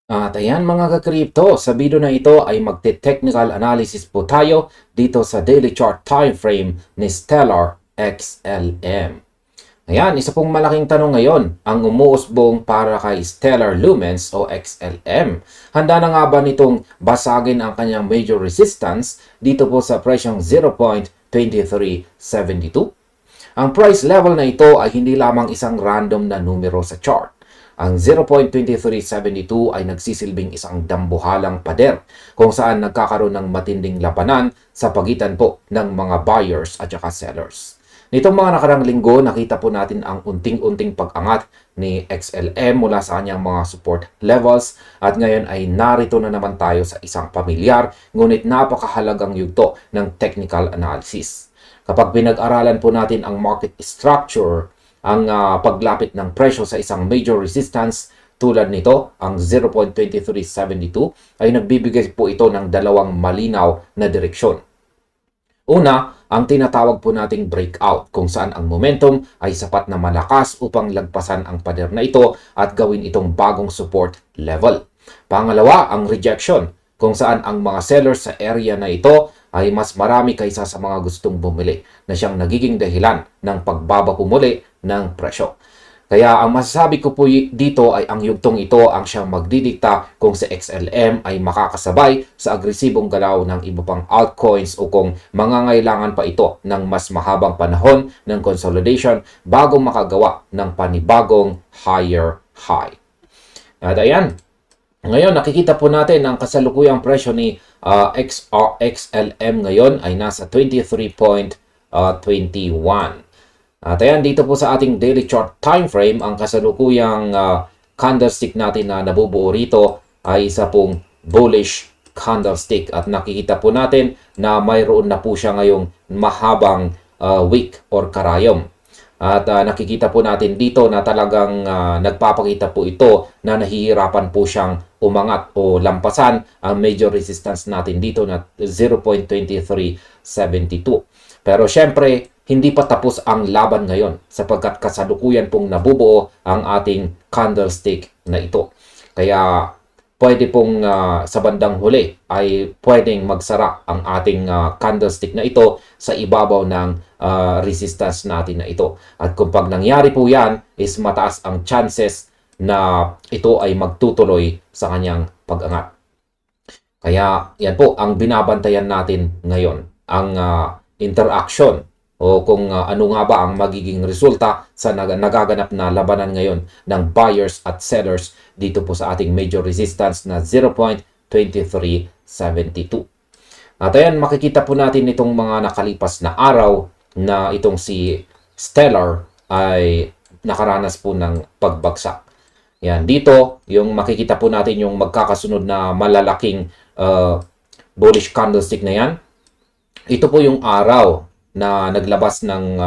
At ayan mga ka-crypto, sa video na ito ay magte-technical analysis po tayo dito sa daily chart time frame ni Stellar XLM. Ayan, isa pong malaking tanong ngayon, ang umuusbong para kay Stellar Lumens o XLM. Handa na nga ba nitong basagin ang kanyang major resistance dito po sa presyong 0.2372? Ang price level na ito ay hindi lamang isang random na numero sa chart. Ang 0.2372 ay nagsisilbing isang dambuhalang pader kung saan nagkakaroon ng matinding labanan sa pagitan po ng mga buyers at saka sellers. Nitong mga nakarang linggo, nakita po natin ang unting-unting pag-angat ni XLM mula sa kanyang mga support levels at ngayon ay narito na naman tayo sa isang pamilyar ngunit napakahalagang yugto ng technical analysis. Kapag pinag-aralan po natin ang market structure, ang paglapit ng presyo sa isang major resistance tulad nito, ang 0.2372, ay nagbibigay po ito ng dalawang malinaw na direksyon. Una, ang tinatawag po nating breakout kung saan ang momentum ay sapat na malakas upang lagpasan ang pader na ito at gawin itong bagong support level. Pangalawa, ang rejection kung saan ang mga sellers sa area na ito ay mas marami kaysa sa mga gustong bumili na siyang nagiging dahilan ng pagbaba po muli ng presyo. Kaya ang masasabi ko po dito ay ang yugtong ito ang siyang magdidikta kung si XLM ay makakasabay sa agresibong galaw ng iba pang altcoins o kung mangangailangan pa ito ng mas mahabang panahon ng consolidation bago makagawa ng panibagong higher high. At ayan, ngayon nakikita po natin ang kasalukuyang presyo ni XLM ngayon ay nasa 23.21. At ayan, dito po sa ating daily chart time frame, ang kasalukuyang candlestick natin na nabubuo rito ay isa pong bullish candlestick. At nakikita po natin na mayroon na po siya ngayong mahabang wick or karayom. At nakikita po natin dito na talagang nagpapakita po ito na nahihirapan po siyang umangat o lampasan ang major resistance natin dito na 0.2372. Pero syempre, hindi pa tapos ang laban ngayon sapagkat kasalukuyan pong nabubuo ang ating candlestick na ito. Kaya pwede pong sa bandang huli ay pwedeng magsara ang ating candlestick na ito sa ibabaw ng resistance natin na ito. At kung pag nangyari po yan, is mataas ang chances na ito ay magtutuloy sa kanyang pag-angat. Kaya yan po ang binabantayan natin ngayon. Ang interaction o kung ano nga ba ang magiging resulta sa nagaganap na labanan ngayon ng buyers at sellers dito po sa ating major resistance na 0.2372. At ayan, makikita po natin itong mga nakalipas na araw na itong si Stellar ay nakaranas po ng pagbagsak. Yan, dito yung makikita po natin yung magkakasunod na malalaking bullish candlestick na yan. Ito po yung araw na naglabas ng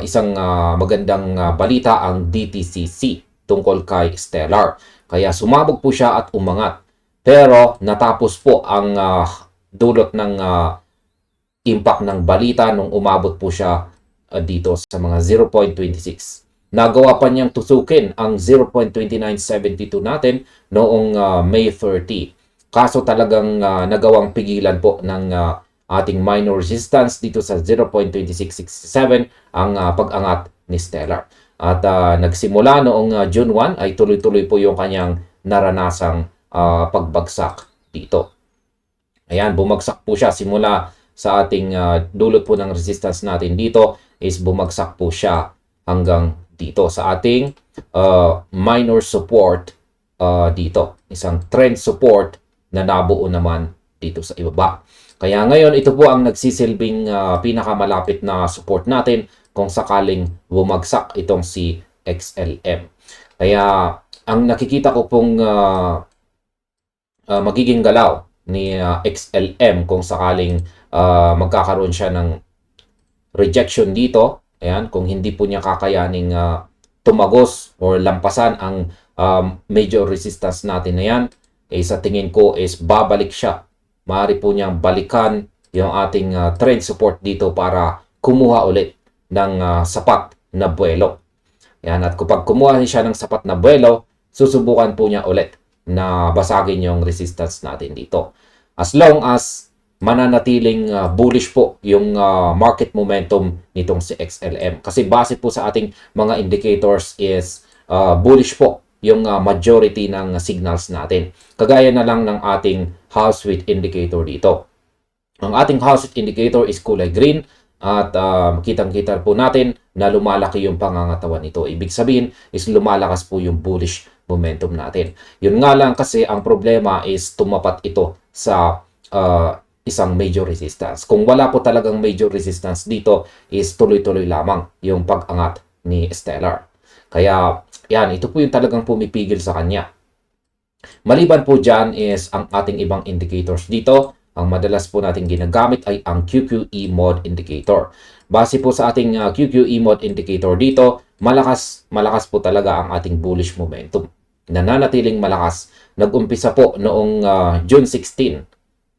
isang magandang balita ang DTCC tungkol kay Stellar. Kaya sumabog po siya at umangat. Pero natapos po ang dulot ng impact ng balita nung umabot po siya dito sa mga 0.26. Nagawa pa niyang tusukin ang 0.2972 natin noong May 30. Kaso talagang nagawang pigilan po ng ating minor resistance dito sa 0.2667 ang pag-angat ni Stellar. At nagsimula noong June 1 ay tuloy-tuloy po yung kanyang naranasang pagbagsak dito. Ayan, bumagsak po siya simula sa ating dulot po ng resistance natin dito is bumagsak po siya hanggang dito sa ating minor support dito. Isang trend support na nabuo naman dito sa ibaba. Kaya ngayon, ito po ang nagsisilbing pinakamalapit na support natin kung sakaling bumagsak itong si XLM. Kaya ang nakikita ko pong magiging galaw ni XLM kung sakaling magkakaroon siya ng rejection dito. Ayan, kung hindi po niya kakayaning tumagos or lampasan ang major resistance natin na yan, sa tingin ko is babalik siya. Maaari po niyang balikan yung ating trend support dito para kumuha ulit ng sapat na buwelo. Yan, at kapag kumuha siya ng sapat na buwelo, susubukan po niya ulit na basagin yung resistance natin dito. As long as mananatiling bullish po yung market momentum nitong si XLM. Kasi base po sa ating mga indicators is bullish po yung majority ng signals natin. Kagaya na lang ng ating house width indicator dito. Ang ating house width indicator is kulay green at kitang-kita po natin na lumalaki yung pangangatawan nito. Ibig sabihin is lumalakas po yung bullish momentum natin. Yun nga lang kasi ang problema is tumapat ito sa isang major resistance. Kung wala po talagang major resistance dito is tuloy-tuloy lamang yung pag-angat ni Stellar. Kaya yan, ito po yung talagang pumipigil sa kanya. Maliban po dyan is ang ating ibang indicators dito. Ang madalas po natin ginagamit ay ang QQE mode indicator. Base po sa ating QQE mode indicator dito, malakas po talaga ang ating bullish momentum. Nananatiling malakas. Nag-umpisa po noong June 16.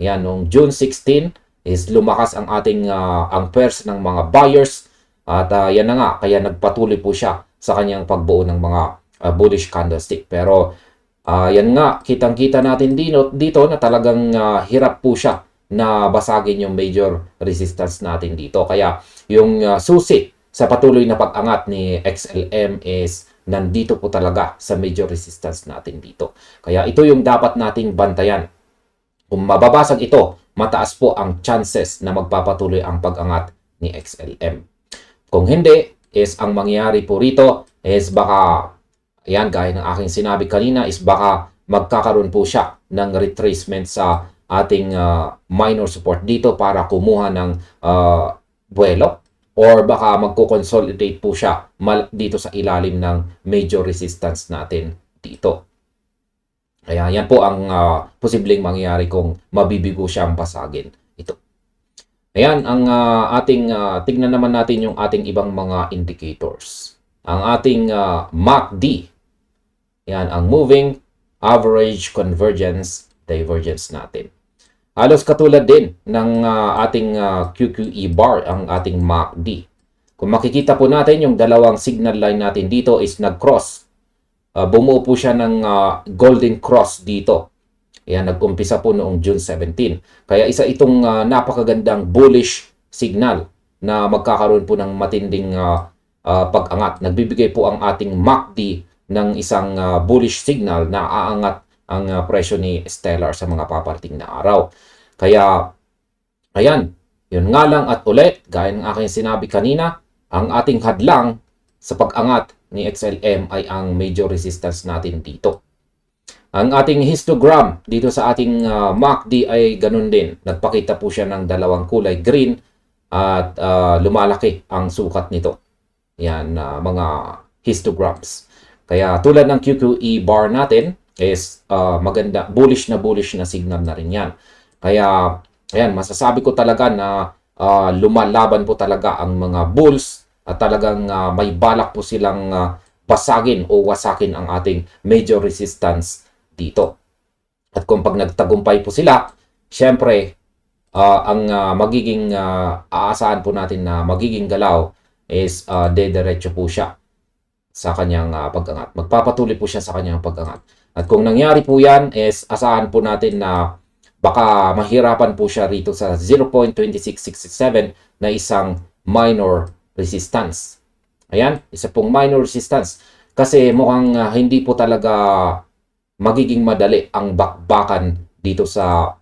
Yan, noong June 16 is lumakas ang ating ang pairs ng mga buyers at yan na nga, kaya nagpatuloy po siya sa kanyang pagbuo ng mga bullish candlestick. Pero yan nga, kitang-kita natin dito na talagang hirap po siya na basagin yung major resistance natin dito. Kaya yung susi sa patuloy na pag-angat ni XLM is nandito po talaga sa major resistance natin dito. Kaya ito yung dapat nating bantayan. Kung mababasag ito, mataas po ang chances na magpapatuloy ang pag-angat ni XLM. Kung hindi, is ang mangyayari po rito is baka, yan gaya ng aking sinabi kanina, is baka magkakaroon po siya ng retracement sa ating minor support dito para kumuha ng buwelo, or baka magko-consolidate po siya dito sa ilalim ng major resistance natin dito. Kaya yan po ang posibleng mangyayari kung mabibigo siyang basagin ito. Ayan, ang tignan naman natin yung ating ibang mga indicators. Ang ating MACD, yan, ang Moving Average Convergence Divergence natin. Halos katulad din ng ating QQE bar, ang ating MACD. Kung makikita po natin, yung dalawang signal line natin dito is nag-cross. Bumuo po siya ng golden cross dito. Ayan, nag-umpisa po noong June 17. Kaya isa itong napakagandang bullish signal na magkakaroon po ng matinding pag-angat. Nagbibigay po ang ating MACD ng isang bullish signal na aangat ang presyo ni Stellar sa mga paparating na araw. Kaya, ayan, yun nga lang at ulit, gaya ng aking sinabi kanina, ang ating hadlang sa pag-angat ni XLM ay ang major resistance natin dito. Ang ating histogram dito sa ating MACD ay ganun din. Nagpakita po siya ng dalawang kulay, green at lumalaki ang sukat nito. Yan, mga histograms. Kaya tulad ng QQE bar natin is maganda, bullish na signal na rin yan. Kaya, ayan, masasabi ko talaga na lumalaban po talaga ang mga bulls at talagang may balak po silang basagin o wasakin ang ating major resistance dito. At kung pag nagtagumpay po sila, syempre, ang magiging aasahan po natin na magiging galaw is dediretso po siya sa kanyang pag-angat. Magpapatuloy po siya sa kanyang pag-angat. At kung nangyari po yan, is asahan po natin na baka mahirapan po siya rito sa 0.2667 na isang minor resistance. Ayan, isa pong minor resistance. Kasi mukhang hindi po talaga magiging madali ang bakbakan dito sa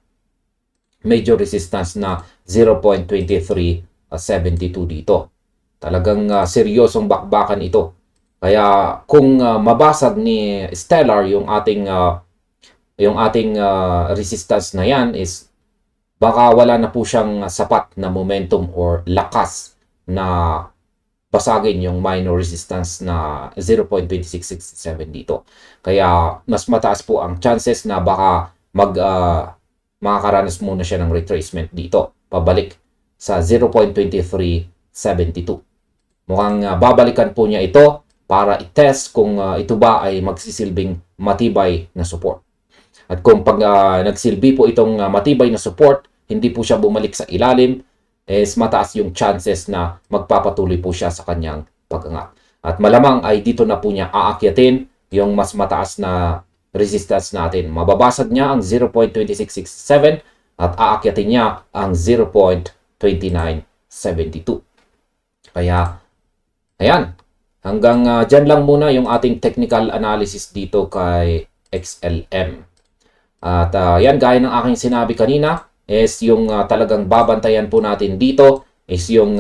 major resistance na 0.2372 dito. Talagang seryosong bakbakan ito. Kaya kung mabasag ni Stellar yung ating resistance na yan, is baka wala na po siyang sapat na momentum or lakas na basagin yung minor resistance na 0.2667 dito. Kaya mas mataas po ang chances na baka makakaranas muna siya ng retracement dito, pabalik sa 0.2372. Mukhang babalikan po niya ito para i-test kung ito ba ay magsisilbing matibay na support. At kung pag nagsilbi po itong matibay na support, hindi po siya bumalik sa ilalim, is mataas yung chances na magpapatuloy po siya sa kanyang pag-angat. At malamang ay dito na po niya aakyatin yung mas mataas na resistance natin. Mababasag niya ang 0.2667 at aakyatin niya ang 0.2972. Kaya, ayan. Hanggang dyan lang muna yung ating technical analysis dito kay XLM. At yan, gaya ng aking sinabi kanina, is yung talagang babantayan po natin dito is yung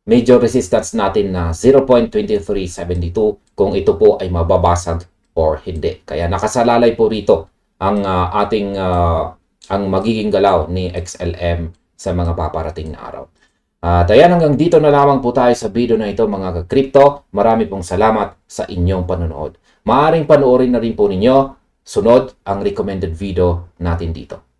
major resistance natin na 0.2372 kung ito po ay mababasag or hindi. Kaya nakasalalay po rito ang ang magiging galaw ni XLM sa mga paparating na araw. At ayan, hanggang dito na lamang po tayo sa video na ito mga ka-crypto. Marami pong salamat sa inyong panonood. Maaaring panoorin na rin po ninyo sunod ang recommended video natin dito.